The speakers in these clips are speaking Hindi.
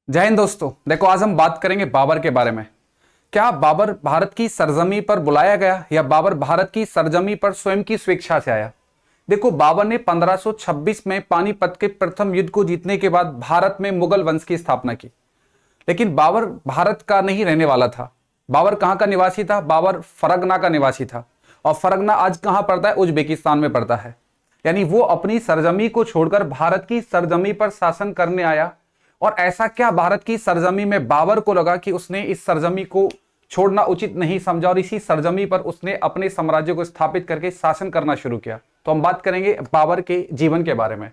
जय हिंद दोस्तों। देखो, आज हम बात करेंगे बाबर के बारे में। क्या बाबर भारत की सरजमी पर बुलाया गया या बाबर भारत की सरजमी पर स्वयं की स्वेच्छा से आया? देखो, बाबर ने 1526 में पानीपत के प्रथम युद्ध को जीतने के बाद भारत में मुगल वंश की स्थापना की। लेकिन बाबर भारत का नहीं रहने वाला था। बाबर कहां का निवासी था? बाबर फरगना का निवासी था। और फरगना आज कहां पड़ता है? उज्बेकिस्तान में पड़ता है। यानी वो अपनी सरजमी को छोड़कर भारत की सरजमी पर शासन करने आया। और ऐसा क्या भारत की सरजमी में बाबर को लगा कि उसने इस सरजमी को छोड़ना उचित नहीं समझा और इसी सरजमी पर उसने अपने साम्राज्य को स्थापित करके शासन करना शुरू किया? तो हम बात करेंगे बाबर के जीवन के बारे में।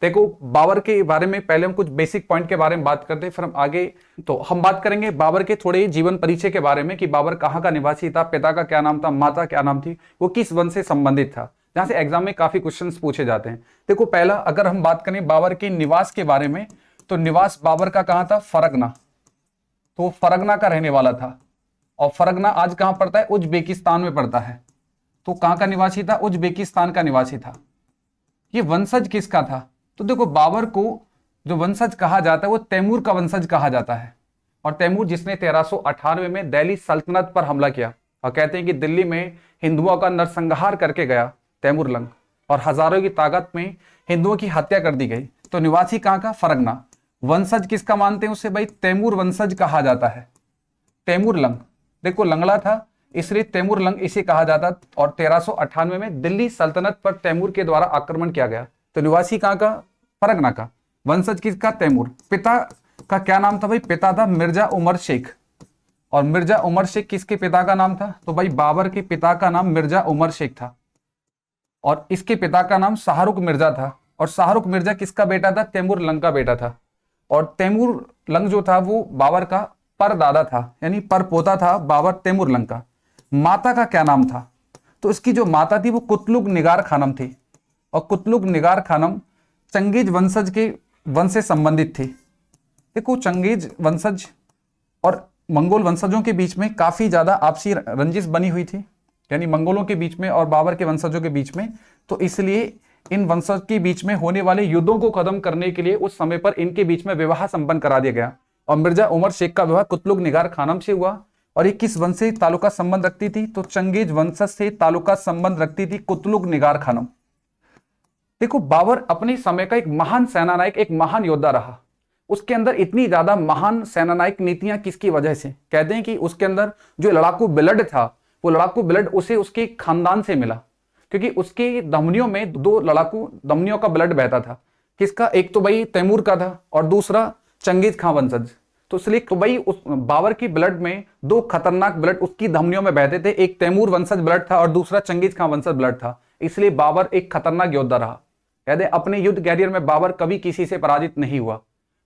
देखो, बाबर के बारे में पहले हम कुछ बेसिक पॉइंट के बारे में बात करते हैं, फिर हम आगे। तो हम बात करेंगे बाबर के थोड़े जीवन परिचय के बारे में कि बाबर कहाँ का निवासी था, पिता का क्या नाम था, माता क्या नाम थी, वो किस वंश से संबंधित था, जहां से एग्जाम में काफी क्वेश्चंस पूछे जाते हैं। देखो, पहला अगर हम बात करें बाबर के निवास के बारे में, तो निवास बाबर का कहां था? फरगना। तो वो फरगना का रहने वाला था। और फरगना आज कहां पड़ता है? उज्बेकिस्तान में पड़ता है। तो कहां का निवासी था? उज्बेकिस्तान का निवासी था। ये वंशज किसका था? तो देखो, बाबर को जो वंशज कहा जाता है वो तैमूर का वंशज कहा जाता है। और तैमूर जिसने 1398 में दिल्ली सल्तनत पर हमला किया, और कहते हैं कि दिल्ली में हिंदुओं का नरसंहार करके गया तैमूर लंग, और हजारों की ताकत में हिंदुओं की हत्या कर दी गई। तो निवासी कहां का? फरगना। वंशज किसका मानते हैं उसे? भाई तैमूर वंशज कहा जाता है। तैमूर लंग, देखो लंगड़ा था इसलिए तैमूर लंग इसे कहा जाता। और 1398 में दिल्ली सल्तनत पर तैमूर के द्वारा आक्रमण किया गया। तो निवासी कहां का? फरगना का। वंशज किसका? तैमूर। पिता का क्या नाम था? भाई पिता था मिर्जा उमर शेख। और मिर्जा उमर शेख किसके पिता का नाम था? तो भाई बाबर के पिता का नाम मिर्जा उमर शेख था। और इसके पिता का नाम शाहरुख मिर्जा था। और शाहरुख मिर्जा किसका बेटा था? तैमूर लंग का बेटा था। और तैमूर लंग जो था वो बाबर का परदादा था, यानी परपोता था बाबर तैमूर लंग का। माता का क्या नाम था? तो इसकी जो माता थी वो कुतलुग निगार खानम थी। और कुतलुग निगार खानम चंगेज वंशज के वंश से संबंधित थी। देखो, चंगेज वंशज और मंगोल वंशजों के बीच में काफी ज्यादा आपसी रंजिश बनी हुई थी, यानी मंगोलों के बीच में और बाबर के वंशजों के बीच में। तो इसलिए इन वंशज के बीच में होने वाले युद्धों को खत्म करने के लिए उस समय पर इनके बीच में विवाह संपन्न करा दिया गया। और मिर्जा उमर शेख का विवाह कुतलुग निगार खानम से हुआ। और ये किस वंश से ताल्लुका संबंध रखती थी? तो चंगेज वंशज से ताल्लुका संबंध रखती थी कुतलुग निगार खानम। देखो, बाबर अपने समय का एक महान सेनानायक, एक महान योद्धा रहा। उसके अंदर इतनी ज्यादा महान सेनानायक नीतियां किसकी वजह से? कहते हैं कि उसके अंदर जो लड़ाकू ब्लड था, वो लड़ाकू ब्लड उसे उसके खानदान से मिला, क्योंकि उसके धमनियों में दो लड़ाकू धमनियों का ब्लड बहता था। किसका? एक तो भाई तैमूर का था और दूसरा चंगेज खां वंशज। तो इसलिए तो भाई उस बाबर की ब्लड में दो खतरनाक ब्लड उसकी धमनियों में बहते थे। एक तैमूर वंशज ब्लड था और दूसरा चंगेज खां वंशज ब्लड था। इसलिए बाबर एक खतरनाक योद्धा रहा। कहते अपने युद्ध कैरियर में बाबर कभी किसी से पराजित नहीं हुआ।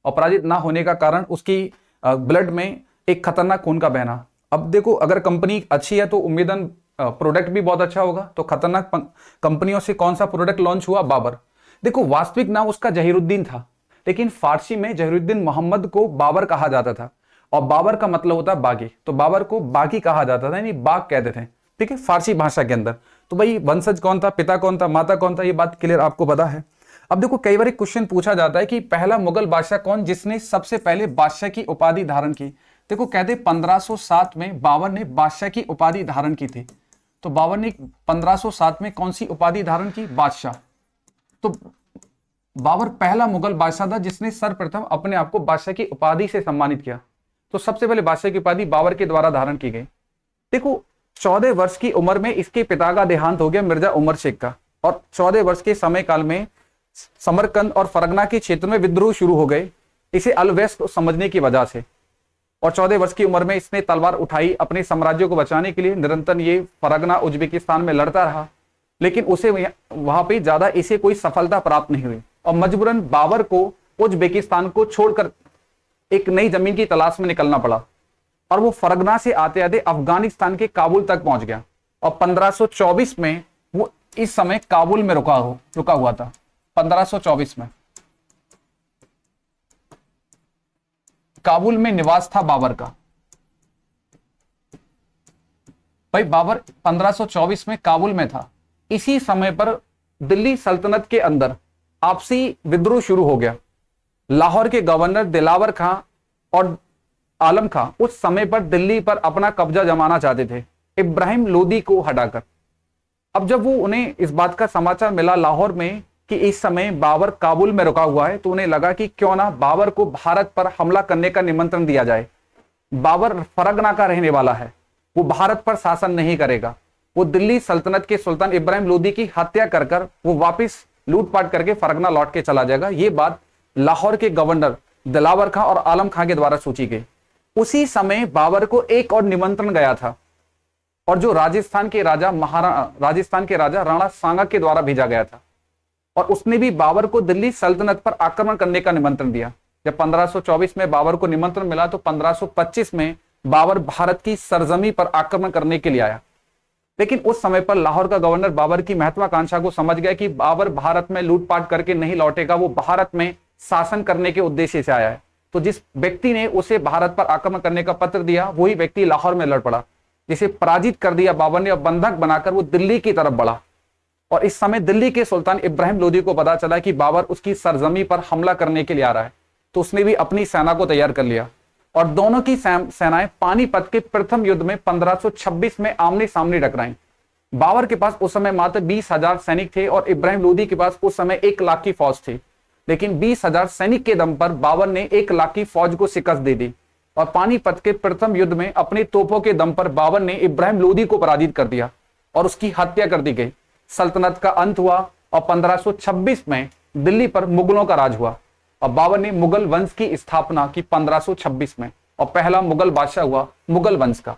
और पराजित ना होने का कारण उसकी ब्लड में एक खतरनाक खून का बहना। अब देखो, अगर कंपनी अच्छी है तो उम्मीदन प्रोडक्ट भी बहुत अच्छा होगा। तो खतरनाक कंपनियों से कौन सा प्रोडक्ट लॉन्च हुआ? बाबर। देखो, वास्तविक नाम उसका जहीरुद्दीन था, लेकिन फारसी में जहीरुद्दीन मोहम्मद को बाबर कहा जाता था। और बाबर का मतलब होता है बागी, तो बाबर को बागी कहा जाता था, यानी बाग कहते थे, ठीक है, फारसी भाषा के अंदर। तो भाई वंशज कौन था, पिता कौन था, माता कौन था, ये बात क्लियर आपको पता है। अब देखो, कई बार एक क्वेश्चन पूछा जाता है कि पहला मुगल बादशाह कौन जिसने सबसे पहले बादशाह की उपाधि धारण की? देखो, कहते 1507 में बाबर ने बादशाह की उपाधि धारण की थी। तो बाबर ने 1507 में कौन सी उपाधि धारण की? बादशाह। तो बाबर पहला मुगल बादशाह था जिसने सर्वप्रथम अपने आप को बादशाह की उपाधि से सम्मानित किया। तो सबसे पहले बादशाह की उपाधि बाबर के द्वारा धारण की गई। देखो, 14 वर्ष की उम्र में इसके पिता का देहांत हो गया मिर्जा उमर शेख का। और 14 वर्ष के समय काल में समरकंद और फरगना के क्षेत्र में विद्रोह शुरू हो गए, इसे अलवेस्ट समझने की वजह से। और 14 वर्ष की उम्र में इसने तलवार उठाई अपने साम्राज्य को बचाने के लिए। निरंतर ये फरगना उज्बेकिस्तान में लड़ता रहा, लेकिन उसे वहां पे ज्यादा इसे कोई सफलता प्राप्त नहीं हुई। और मजबूरन बाबर को उज्बेकिस्तान को छोड़कर एक नई जमीन की तलाश में निकलना पड़ा। और वो फरगना से आते आते अफगानिस्तान के काबुल तक पहुंच गया। और 1524 में वो इस समय काबुल में रुका हुआ था। 1524 में काबुल में निवास था बाबर का। भाई बाबर 1524 में काबुल में था। इसी समय पर दिल्ली सल्तनत के अंदर आपसी विद्रोह शुरू हो गया। लाहौर के गवर्नर दिलावर खां और आलम खां उस समय पर दिल्ली पर अपना कब्जा जमाना चाहते थे इब्राहिम लोदी को हटाकर। अब जब वो उन्हें इस बात का समाचार मिला लाहौर में कि इस समय बाबर काबुल में रुका हुआ है, तो उन्हें लगा कि क्यों ना बाबर को भारत पर हमला करने का निमंत्रण दिया जाए। बाबर फरगना का रहने वाला है, वो भारत पर शासन नहीं करेगा, वो दिल्ली सल्तनत के सुल्तान इब्राहिम लोदी की हत्या कर कर वो वापिस लूटपाट करके फरगना लौट के चला जाएगा। ये बात लाहौर के गवर्नर दिलावर खां और आलम खां के द्वारा सोची गई। उसी समय बाबर को एक और निमंत्रण गया था, और जो राजस्थान के राजा राणा सांगा के द्वारा भेजा गया था, और उसने भी बाबर को दिल्ली सल्तनत पर आक्रमण करने का निमंत्रण दिया। जब 1524 में बाबर को निमंत्रण मिला तो 1525 में बाबर भारत की सरजमी पर आक्रमण करने के लिए आया। लेकिन उस समय पर लाहौर का गवर्नर बाबर की महत्वाकांक्षा को समझ गया कि बाबर भारत में लूटपाट करके नहीं लौटेगा, वो भारत में शासन करने के उद्देश्य से आया है। तो जिस व्यक्ति ने उसे भारत पर आक्रमण करने का पत्र दिया, वही व्यक्ति लाहौर में लड़ पड़ा, जिसे पराजित कर दिया बाबर ने, और बंधक बनाकर वो दिल्ली की तरफ बढ़ा। और इस समय दिल्ली के सुल्तान इब्राहिम लोदी को पता चला कि बाबर उसकी सरजमी पर हमला करने के लिए आ रहा है, तो उसने भी अपनी सेना को तैयार कर लिया, और दोनों की सेनाएं पानीपत के प्रथम युद्ध में 1526 में आमने सामने टकराई। बाबर के पास उस समय मात्र 20,000 सैनिक थे और इब्राहिम लोदी के पास उस समय 1 लाख की फौज थी। लेकिन 20,000 सैनिक के दम पर बाबर ने 1 लाख की फौज को शिकस्त दे दी, और पानीपत के प्रथम युद्ध में अपनी तोपों के दम पर बाबर ने इब्राहिम लोदी को पराजित कर दिया और उसकी हत्या कर दी गई। सल्तनत का अंत हुआ और 1526 में दिल्ली पर मुगलों का राज हुआ, और बाबर ने मुगल वंश की स्थापना की 1526 में, और पहला मुगल बादशाह हुआ मुगल वंश का।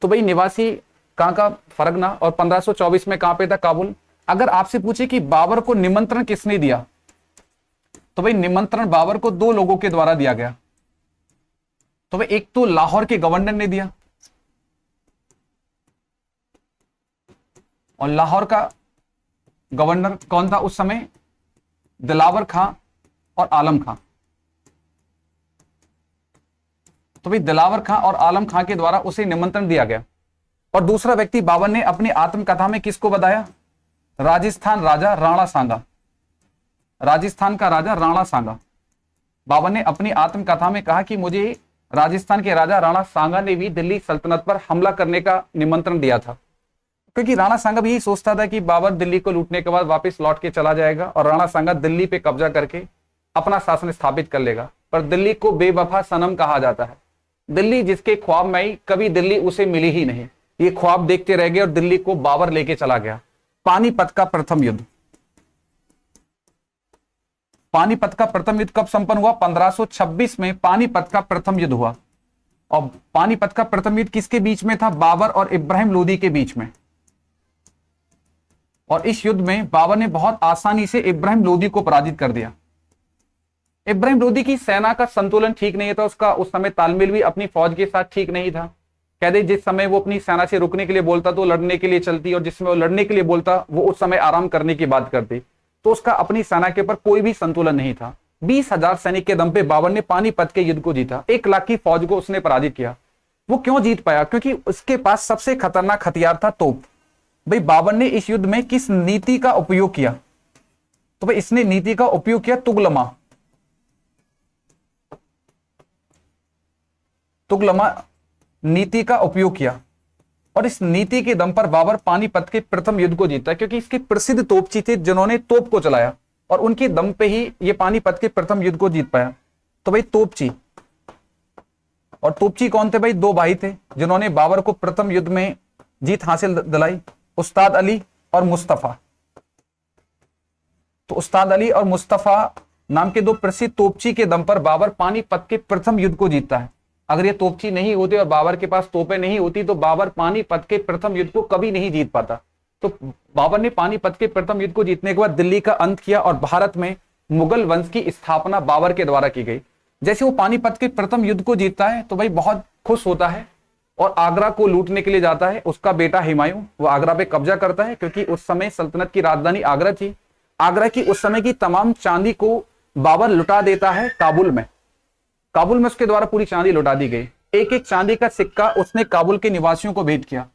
तो भाई निवासी कहां का? फरगना। और 1524 में कहां पे था? काबुल। अगर आपसे पूछे कि बाबर को निमंत्रण किसने दिया, तो भाई निमंत्रण बाबर को 2 लोगों के द्वारा दिया गया। तो भाई एक तो लाहौर के गवर्नर ने दिया, और लाहौर का गवर्नर कौन था उस समय? दिलावर खां और आलम खां। तो भाई दिलावर खां और आलम खां के द्वारा उसे निमंत्रण दिया गया। और दूसरा व्यक्ति बाबर ने अपनी आत्मकथा में किसको बताया? राजस्थान राजा राणा सांगा। राजस्थान का राजा राणा सांगा। बाबर ने अपनी आत्मकथा में कहा कि मुझे राजस्थान के राजा राणा सांगा ने भी दिल्ली सल्तनत पर हमला करने का निमंत्रण दिया था, क्योंकि राणा सांगा भी यही सोचता था कि बाबर दिल्ली को लूटने के बाद वापस लौट के चला जाएगा और राणा सांगा दिल्ली पे कब्जा करके अपना शासन स्थापित कर लेगा। पर दिल्ली को बेवफा सनम कहा जाता है। दिल्ली जिसके ख्वाब में आई, कभी दिल्ली उसे मिली ही नहीं। ये ख्वाब देखते रह गए और दिल्ली को बाबर लेके चला गया। पानीपत का प्रथम युद्ध। पानीपत का प्रथम युद्ध कब संपन्न हुआ? 1526 में पानीपत का प्रथम युद्ध हुआ। और पानीपत का प्रथम युद्ध किसके बीच में था? बाबर और इब्राहिम लोदी के बीच में। और इस युद्ध में बाबर ने बहुत आसानी से इब्राहिम लोदी को पराजित कर दिया। इब्राहिम लोदी की सेना का संतुलन ठीक नहीं था, उसका उस समय तालमेल भी अपनी फौज के साथ ठीक नहीं था। कह दे जिस समय वो अपनी सेना से रुकने के लिए बोलता तो लड़ने के लिए चलती, और जिस समय वो लड़ने के लिए बोलता वो उस समय आराम करने की बात करती। तो उसका अपनी सेना के ऊपर कोई भी संतुलन नहीं था। 20,000 सैनिक के दम पे बाबर ने पानीपत के युद्ध को जीता। 1 लाख की फौज को उसने पराजित किया। वो क्यों जीत पाया? क्योंकि उसके पास सबसे खतरनाक हथियार था तोप। भाई बाबर ने इस युद्ध में किस नीति का उपयोग किया? तो भाई इसने नीति का उपयोग किया तुगलमा। तुगलमा नीति का उपयोग किया, और इस नीति के दम पर बाबर पानीपत के प्रथम युद्ध को जीता, क्योंकि इसके प्रसिद्ध तोपची थे जिन्होंने तोप को चलाया, और उनके दम पे ही ये पानीपत के प्रथम युद्ध को जीत पाया। तो भाई तोपची। और तोपची कौन थे? भाई 2 भाई थे जिन्होंने बाबर को प्रथम युद्ध में जीत हासिल दिलाई, उस्ताद अली और मुस्तफा। तो उस्ताद अली और मुस्तफा नाम के 2 प्रसिद्ध तोपची के दम पर बाबर पानीपत के प्रथम युद्ध को जीतता है। अगर ये तोपची नहीं होते और बाबर के पास तोपें नहीं होती तो बाबर पानीपत के प्रथम युद्ध को कभी नहीं जीत पाता। तो बाबर ने पानीपत के प्रथम युद्ध को जीतने के बाद दिल्ली का अंत किया, और भारत में मुगल वंश की स्थापना बाबर के द्वारा की गई। जैसे वो पानीपत के प्रथम युद्ध को जीतता है तो भाई बहुत खुश होता है, और आगरा को लूटने के लिए जाता है। उसका बेटा हुमायूं वो आगरा पे कब्जा करता है, क्योंकि उस समय सल्तनत की राजधानी आगरा थी। आगरा की उस समय की तमाम चांदी को बाबर लुटा देता है काबुल में। काबुल में उसके द्वारा पूरी चांदी लुटा दी गई। एक एक चांदी का सिक्का उसने काबुल के निवासियों को भेंट किया।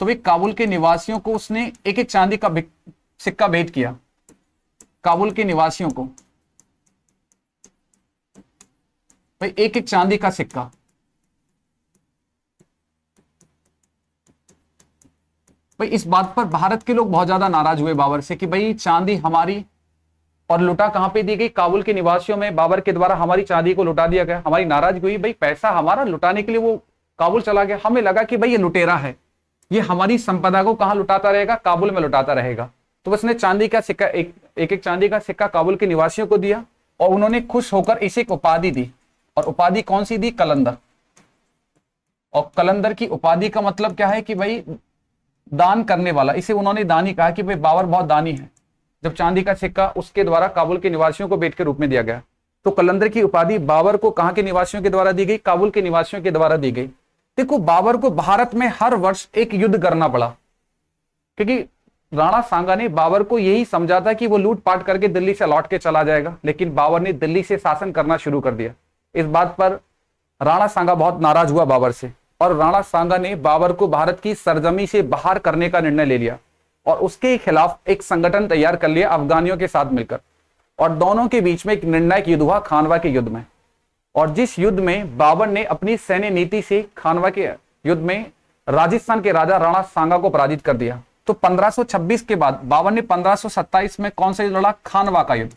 तो भाई काबुल के निवासियों को उसने एक एक चांदी का सिक्का भेंट किया, काबुल के निवासियों को। भाई एक एक चांदी का सिक्का, भाई इस बात पर भारत के लोग बहुत ज्यादा नाराज हुए बाबर से कि भाई चांदी हमारी, और लुटा कहां पे दी गई, काबुल के निवासियों में बाबर के द्वारा हमारी चांदी को लुटा दिया गया। हमारी नाराजगी हुई, भाई पैसा हमारा लुटाने के लिए वो काबुल चला गया। हमें लगा कि भाई ये लुटेरा है, ये हमारी संपदा को कहां लुटाता रहेगा, काबुल में लुटाता रहेगा। तो उसने चांदी का सिक्का, एक एक चांदी का सिक्का काबुल के निवासियों को दिया और उन्होंने खुश होकर इसे एक उपाधि दी। और उपाधि कौन सी दी? कलंदर। और कलंदर की उपाधि का मतलब क्या है कि भाई दान करने वाला, इसे उन्होंने दानी कहा कि भाई बाबर बहुत दानी है, जब चांदी का सिक्का उसके द्वारा काबुल के निवासियों को भेंट के रूप में दिया गया। तो कलंदर की उपाधि बाबर को कहां के निवासियों के द्वारा दी गई? काबुल के निवासियों के द्वारा दी गई। देखो बाबर को भारत में हर वर्ष एक युद्ध करना पड़ा, क्योंकि राणा सांगा ने बाबर को यही समझा था कि वो लूटपाट करके दिल्ली से लौट के चला जाएगा, लेकिन बाबर ने दिल्ली से शासन करना शुरू कर दिया। इस बात पर राणा सांगा बहुत नाराज हुआ बाबर से, और राणा सांगा ने बाबर को भारत की सरजमी से बाहर करने का निर्णय ले लिया और उसके खिलाफ एक संगठन तैयार कर लिया अफगानियों के साथ मिलकर। और दोनों के बीच में एक निर्णायक युद्ध हुआ, खानवा के युद्ध में। और जिस युद्ध में बाबर ने अपनी सैन्य नीति से खानवा के युद्ध में राजस्थान के राजा राणा सांगा को पराजित कर दिया। तो 1526 के बाद बाबर ने 1527 में कौन सा युद्ध लड़ा? खानवा का युद्ध।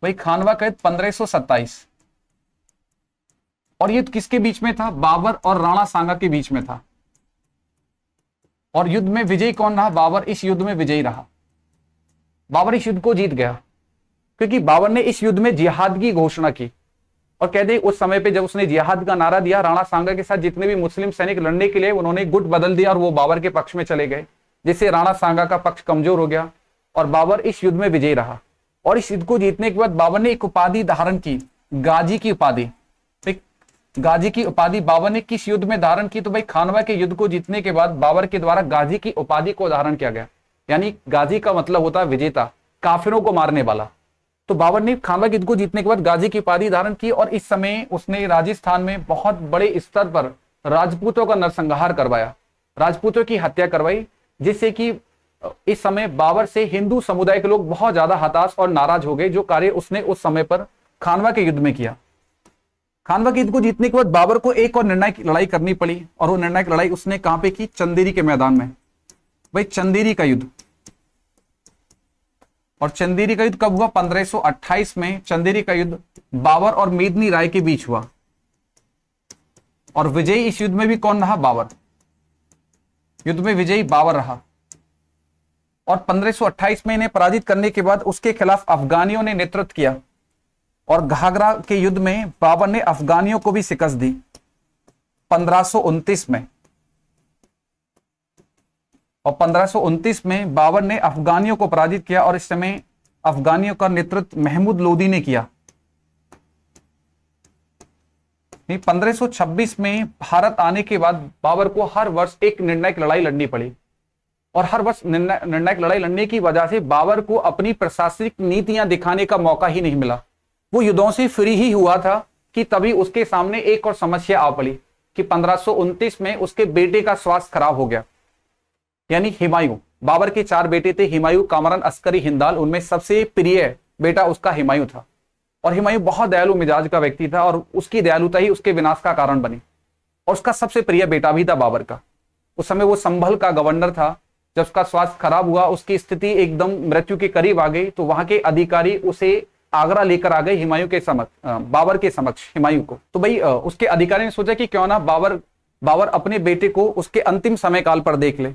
वही खानवा का युद्ध 1527। और युद्ध किसके बीच में था? बाबर और राणा सांगा के बीच में था। और युद्ध में विजयी कौन रहा? बाबर इस युद्ध में विजयी रहा। बाबर इस युद्ध को जीत गया, क्योंकि बाबर ने इस युद्ध में जिहाद की घोषणा की। और कहते उस समय पे जब उसने जिहाद का नारा दिया, राणा सांगा के साथ जितने भी मुस्लिम सैनिक लड़ने के लिए, उन्होंने गुट बदल दिया और वो बाबर के पक्ष में चले गए, जिससे राणा सांगा का पक्ष कमजोर हो गया और बाबर इस युद्ध में विजयी रहा। और इस युद्ध को जीतने के बाद बाबर ने एक उपाधि धारण की, गाजी की उपाधि। गाजी की उपाधि बाबर ने किस युद्ध में धारण की? तो भाई खानवा के युद्ध को जीतने के बाद बाबर के द्वारा गाजी की उपाधि को धारण किया गया। यानी गाजी का मतलब होता है विजेता, काफिरों को मारने वाला। तो बाबर ने खानवा के युद्ध को जीतने के बाद गाजी की उपाधि धारण की, और इस समय उसने राजस्थान में बहुत बड़े स्तर पर राजपूतों का नरसंहार करवाया, राजपूतों की हत्या करवाई, जिससे कि इस समय बाबर से हिंदू समुदाय के लोग बहुत ज्यादा हताश और नाराज हो गए, जो कार्य उसने उस समय पर खानवा के युद्ध में किया। खानवा के युद्ध को जीतने के बाद बाबर को एक और निर्णायक लड़ाई करनी पड़ी, और वो निर्णायक लड़ाई उसने कहां पे की? चंदेरी के मैदान में। भाई चंदेरी का युद्ध। और चंदेरी का युद्ध कब हुआ? 1528 में चंदेरी का युद्ध बाबर और मेदिनी राय के बीच हुआ। और विजयी इस युद्ध में भी कौन रहा? बाबर। युद्ध में विजयी बाबर रहा। और 1528 में इन्हें पराजित करने के बाद उसके खिलाफ अफगानियों ने नेतृत्व किया, और घाघरा के युद्ध में बाबर ने अफगानियों को भी शिकस्त दी 1529 में। और 1529 में बाबर ने अफगानियों को पराजित किया, और इस समय अफगानियों का नेतृत्व महमूद लोदी ने किया। 1526 में भारत आने के बाद बाबर को हर वर्ष एक निर्णायक लड़ाई लड़नी पड़ी, और हर वर्ष निर्णायक लड़ाई लड़ने की वजह से बाबर को अपनी प्रशासनिक नीतियां दिखाने का मौका ही नहीं मिला। वो युद्धों से फ्री ही हुआ था कि तभी उसके सामने एक और समस्या आ पड़ी कि 1529 में उसके बेटे का स्वास्थ्य खराब हो गया, यानी हुमायूं। बाबर के 4 बेटे थे, हुमायूं, कामरान, अस्करी, हिंदाल। उनमें सबसे प्रिय बेटा उसका हुमायूं था। और हुमायूं बहुत दयालु मिजाज का व्यक्ति था, और उसकी दयालुता ही उसके विनाश का कारण बनी। और उसका सबसे प्रिय बेटा भी था बाबर का। उस समय वो संभल का गवर्नर था। जब उसका स्वास्थ्य खराब हुआ, उसकी स्थिति एकदम मृत्यु के करीब आ गई, तो वहां के अधिकारी उसे आगरा लेकर आ गए हुमायूं के समक्ष, बाबर के समक्ष हुमायूं को। तो भाई उसके अधिकारी ने सोचा कि क्यों ना बाबर अपने बेटे को उसके अंतिम समय काल पर देख ले।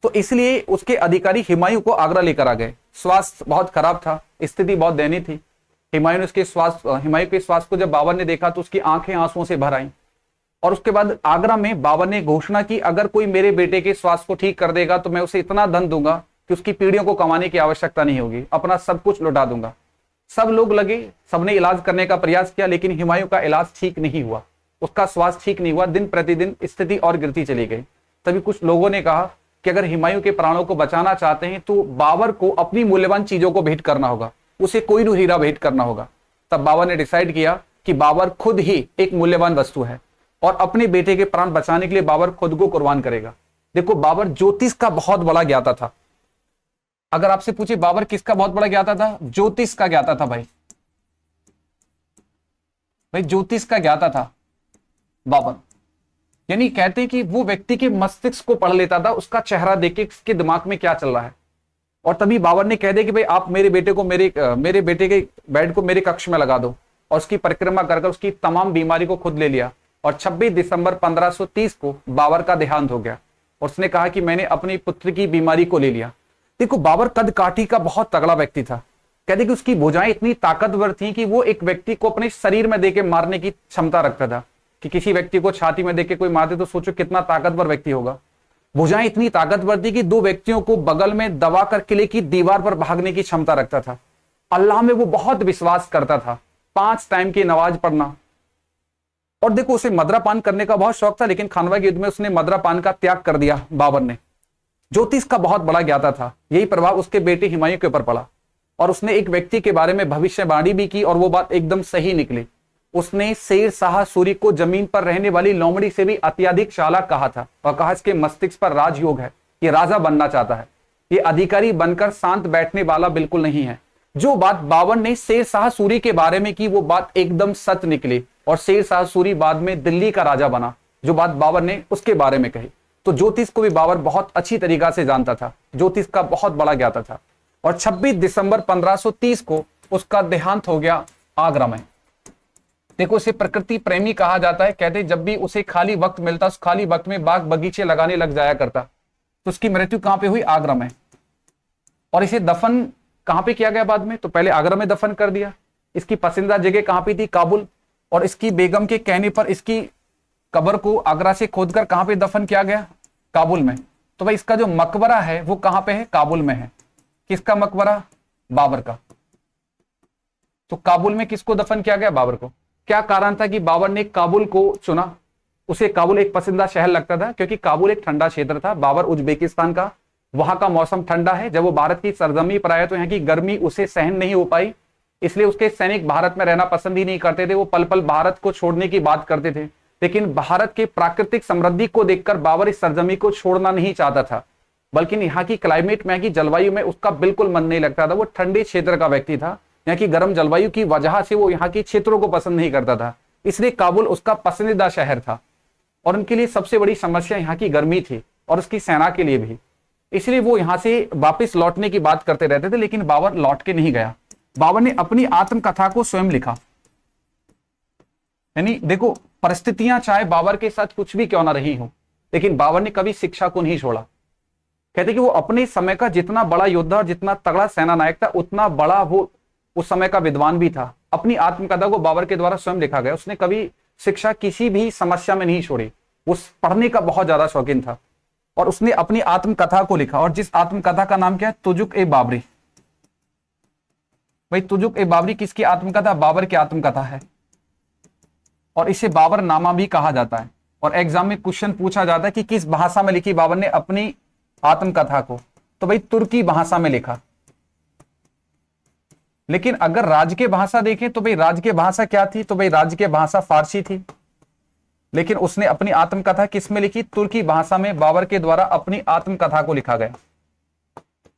तो इसलिए उसके अधिकारी हुमायूं को आगरा लेकर आ गए। स्वास्थ्य बहुत खराब था, स्थिति बहुत दयनीय थी। हुमायूं के स्वास्थ्य को जब बाबर ने देखा तो उसकी आंखें आंसुओं से भर आईं। और उसके बाद आगरा में बाबर ने घोषणा की, अगर कोई मेरे बेटे के स्वास्थ्य को ठीक कर देगा तो मैं उसे इतना धन दूंगा कि उसकी पीढ़ियों को कमाने की आवश्यकता नहीं होगी, अपना सब कुछ लौटा दूंगा। सब लोग लगे, सबने इलाज करने का प्रयास किया, लेकिन हुमायूं का इलाज ठीक नहीं हुआ, उसका स्वास्थ्य ठीक नहीं हुआ। दिन प्रतिदिन स्थिति और गिरती चली गई। तभी कुछ लोगों ने कहा कि अगर हुमायूं के प्राणों को बचाना चाहते हैं तो बाबर को अपनी मूल्यवान चीजों को भेंट करना होगा, उसे कोई न हीरा भेंट करना होगा। तब बाबर ने डिसाइड किया कि बाबर खुद ही एक मूल्यवान वस्तु है, और अपने बेटे के प्राण बचाने के लिए बाबर खुद को कुर्बान करेगा। देखो, बाबर ज्योतिष का बहुत बड़ा ज्ञाता था। अगर आपसे पूछे बाबर किसका बहुत बड़ा ज्ञाता था? ज्योतिष का ज्ञाता था भाई। भाई ज्योतिष का ज्ञाता था बाबर। यानी कहते हैं कि वो व्यक्ति के मस्तिष्क को पढ़ लेता था, उसका चेहरा देख के उसके दिमाग में क्या चल रहा है। और तभी बाबर ने कह दिया कि भाई आप मेरे बेटे को मेरे बेटे के बेड को मेरे कक्ष में लगा दो, और उसकी परिक्रमा कर उसकी तमाम बीमारी को खुद ले लिया। और 26 दिसंबर 1530 को बाबर का देहांत हो गया, और उसने कहा कि मैंने अपनी पुत्र की बीमारी को ले लिया। देखो बाबर कद काठी का बहुत तगड़ा व्यक्ति था। कहते कि उसकी भुजाएं इतनी ताकतवर थी कि वो एक व्यक्ति को अपने शरीर में देके मारने की क्षमता रखता था, कि किसी व्यक्ति को छाती में देके कोई मारते तो सोचो कितना ताकतवर व्यक्ति होगा। भुजाएं इतनी ताकतवर थी कि दो व्यक्तियों को बगल में दबा कर किले की दीवार पर भागने की क्षमता रखता था। अल्लाह में वो बहुत विश्वास करता था, 5 टाइम की नमाज पढ़ना। और देखो उसे मदरापान करने का बहुत शौक था, लेकिन खानवा के युद्ध में उसने मदरापान का त्याग कर दिया बाबर ने। ज्योतिष का बहुत बड़ा ज्ञाता था, यही प्रभाव उसके बेटे हुमायूं के ऊपर पड़ा। और उसने एक व्यक्ति के बारे में भविष्यवाणी भी की, और वो बात एकदम सही निकली। उसने शेर शाह सूरी को जमीन पर रहने वाली लोमड़ी से भी अत्यधिक चालाक कहा था, और कहा इसके मस्तिष्क पर राजयोग है, ये राजा बनना चाहता है, ये अधिकारी बनकर शांत बैठने वाला बिल्कुल नहीं है। जो बात बाबर ने शेर शाह सूरी के बारे में की, वो बात एकदम सत्य निकली, और शेर शाह सूरी बाद में दिल्ली का राजा बना, जो बात बाबर ने उसके बारे में कही। तो ज्योतिष को भी बाबर बहुत अच्छी तरीका से जानता था, ज्योतिष का बहुत बड़ा ज्ञाता था। और 26 दिसंबर 1530 को उसका देहांत हो गया आगरा में। देखो उसे प्रकृति प्रेमी कहा जाता है। कहते जब भी उसे खाली वक्त मिलता, उस खाली वक्त में बाग बगीचे लगाने लग जाया करता। तो उसकी मृत्यु कहां पे हुई? आगरा में। और इसे दफन कहां पे किया गया बाद में? तो पहले आगरा में दफन कर दिया। इसकी पसंदीदा जगह कहां पे थी? काबुल। और इसकी बेगम के कहने पर इसकी कब्र को आगरा से खोदकर कहां पे दफन किया गया? काबुल में। तो भाई इसका जो मकबरा है वो कहां पे है? काबुल में है। किसका मकबरा? बाबर का। तो काबुल में किसको दफन किया गया? बाबर को। क्या कारण था कि बाबर ने काबुल को चुना? उसे काबुल एक पसंदीदा शहर लगता था, क्योंकि काबुल एक ठंडा क्षेत्र था। बाबर उज्बेकिस्तान का, वहां का मौसम ठंडा है। जब वो भारत की सरजमी पर आया तो यहाँ की गर्मी उसे सहन नहीं हो पाई, इसलिए उसके सैनिक भारत में रहना पसंद ही नहीं करते थे। वो पल पल भारत को छोड़ने की बात करते थे। लेकिन भारत के प्राकृतिक समृद्धि को देखकर बाबर इस सरजमी को छोड़ना नहीं चाहता था, बल्कि यहाँ की क्लाइमेट में, यहाँ की जलवायु में उसका बिल्कुल मन नहीं लगता था। वो ठंडे क्षेत्र का व्यक्ति था। यहाँ की गर्म जलवायु की वजह से वो यहाँ की क्षेत्रों को पसंद नहीं करता था, इसलिए काबुल उसका पसंदीदा शहर था। और उनके लिए सबसे बड़ी समस्या यहाँ की गर्मी थी, और उसकी सेना के लिए भी। इसलिए वो यहाँ से वापस लौटने की बात करते रहते थे, लेकिन बाबर लौट के नहीं गया। बाबर ने अपनी आत्मकथा को स्वयं लिखा। यानी देखो, परिस्थितियां चाहे बाबर के साथ कुछ भी क्यों ना रही हो, लेकिन बाबर ने कभी शिक्षा को नहीं छोड़ा। कहते कि वो अपने समय का जितना बड़ा योद्धा और जितना तगड़ा सेना नायक था, उतना बड़ा वो उस समय का विद्वान भी था। अपनी आत्मकथा को बाबर के द्वारा स्वयं लिखा गया। उसने कभी शिक्षा किसी भी समस्या में नहीं छोड़ी। वो पढ़ने का बहुत ज्यादा शौकीन था, और उसने अपनी आत्मकथा को लिखा। और जिस आत्मकथा का नाम क्या है? तुजुक ए बाबरी। भाई तुजुक ए बाबरी किसकी आत्मकथा? बाबर की आत्मकथा है, और इसे बाबर नामा भी कहा जाता है। और एग्जाम में क्वेश्चन पूछा जाता है कि किस भाषा में लिखी बाबर ने अपनी आत्मकथा को? तो भाई तुर्की भाषा में लिखा। लेकिन अगर राजकीय भाषा देखें तो भाई राजकीय भाषा क्या थी? तो भाई राजकीय भाषा फारसी थी। लेकिन उसने अपनी आत्मकथा किस में लिखी? तुर्की भाषा में बाबर के द्वारा अपनी आत्मकथा को लिखा गया।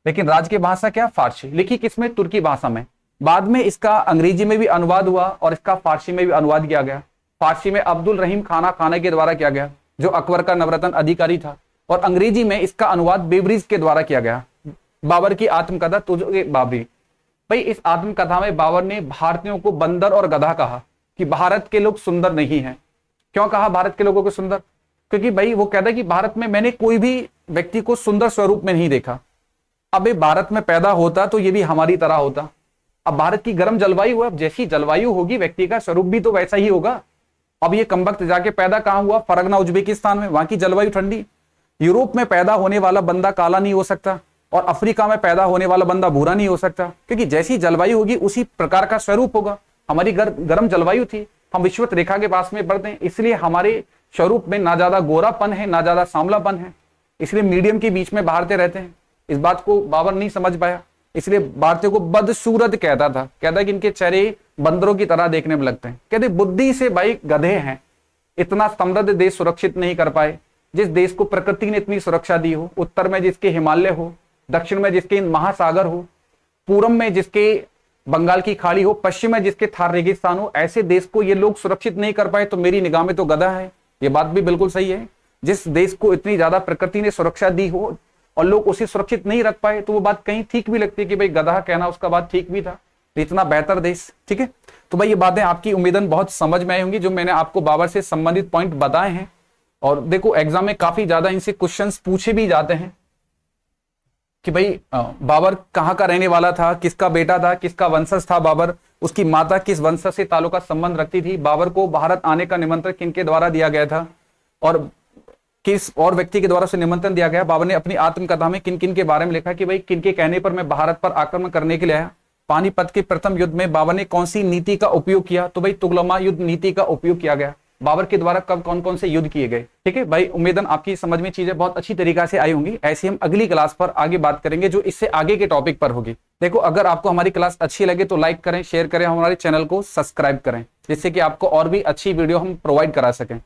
लेकिन राजकीय भाषा क्या? फारसी। लिखी किसमें? तुर्की भाषा में। बाद में इसका अंग्रेजी में भी अनुवाद हुआ, और इसका फारसी में भी अनुवाद किया गया। फारसी में अब्दुल रहीम खाना के द्वारा किया गया, जो अकबर का नवरत्न अधिकारी था। और अंग्रेजी में इसका अनुवाद बेवरीज के द्वारा किया गया। बाबर की आत्मकथा तुजुक बाबरी। भाई इस आत्मकथा में बाबर ने भारतीयों को बंदर और गधा कहा, कि भारत के लोग सुंदर नहीं हैं। क्यों कहा भारत के लोगों को सुंदर? क्योंकि भाई वो कहता है कि भारत में मैंने कोई भी व्यक्ति को सुंदर स्वरूप में नहीं देखा। अब ये भारत में पैदा होता तो ये भी हमारी तरह होता। अब भारत की गर्म जलवायु है, अब जैसी जलवायु होगी व्यक्ति का स्वरूप भी तो वैसा ही होगा। अब ये कमबख्त जाके पैदा कहां हुआ? फरगना उज्बेकिस्तान में, वहां की जलवायु ठंडी। यूरोप में पैदा होने वाला बंदा काला नहीं हो सकता, और अफ्रीका में पैदा होने वाला बंदा भूरा नहीं हो सकता, क्योंकि जैसी जलवायु होगी उसी प्रकार का स्वरूप होगा। हमारी गर्म जलवायु थी, हम विषुवत रेखा के पास में बढ़ते हैं, इसलिए हमारे स्वरूप में ना ज्यादा गोरापन है ना ज्यादा सांवलापन है, इसलिए मीडियम के बीच में भारतीय रहते हैं। इस बात को बाबर नहीं समझ पाया, इसलिए भारतीयों को बदसूरत कहता था। कहता कि इनके चेहरे बंदरों की तरह देखने में लगते हैं। कहते बुद्धि से भाई गधे हैं, इतना समृद्ध देश सुरक्षित नहीं कर पाए। जिस देश को प्रकृति ने इतनी सुरक्षा दी हो, उत्तर में जिसके हिमालय हो, दक्षिण में जिसके महासागर हो, पूरब में जिसके बंगाल की खाड़ी हो, पश्चिम में जिसके थार रेगिस्तान हो, ऐसे देश को ये लोग सुरक्षित नहीं कर पाए तो मेरी निगाह में तो गधा है। ये बात भी बिल्कुल सही है। जिस देश को इतनी ज्यादा प्रकृति ने सुरक्षा दी हो और लोग उसे सुरक्षित नहीं रख पाए तो वो बात कहीं ठीक भी लगती है कि भाई गधा कहना उसका बात ठीक भी था, इतना बेहतर देश। ठीक है, तो भाई ये बातें आपकी उम्मीदन बहुत समझ में आई होंगी जो मैंने आपको बाबर से संबंधित पॉइंट बताए हैं। और देखो एग्जाम में काफी ज्यादा इनसे क्वेश्चंस पूछे भी जाते हैं कि भाई बाबर कहाँ का रहने वाला था, किसका बेटा था, किसका वंशज था बाबर, उसकी माता किस वंशज से ताल्लुका संबंध रखती थी, बाबर को भारत आने का निमंत्रण किनके द्वारा दिया गया था और किस और व्यक्ति के द्वारा उसे निमंत्रण दिया गया। बाबर ने अपनी आत्मकथा में किन किन के बारे में लिखा कि भाई किनके कहने पर मैं भारत पर आक्रमण करने के लिए आया। पानीपत के प्रथम युद्ध में बाबर ने कौन सी नीति का उपयोग किया, तो भाई तुगलमा युद्ध नीति का उपयोग किया गया। बाबर के द्वारा कब कौन कौन से युद्ध किए गए। ठीक है भाई, उम्मीदन आपकी समझ में चीजें बहुत अच्छी तरीके से आई होंगी। ऐसी हम अगली क्लास पर आगे बात करेंगे जो इससे आगे के टॉपिक पर होगी। देखो अगर आपको हमारी क्लास अच्छी लगे तो लाइक करें, शेयर करें, हमारे चैनल को सब्सक्राइब करें जिससे कि आपको और भी अच्छी वीडियो हम प्रोवाइड करा सकें।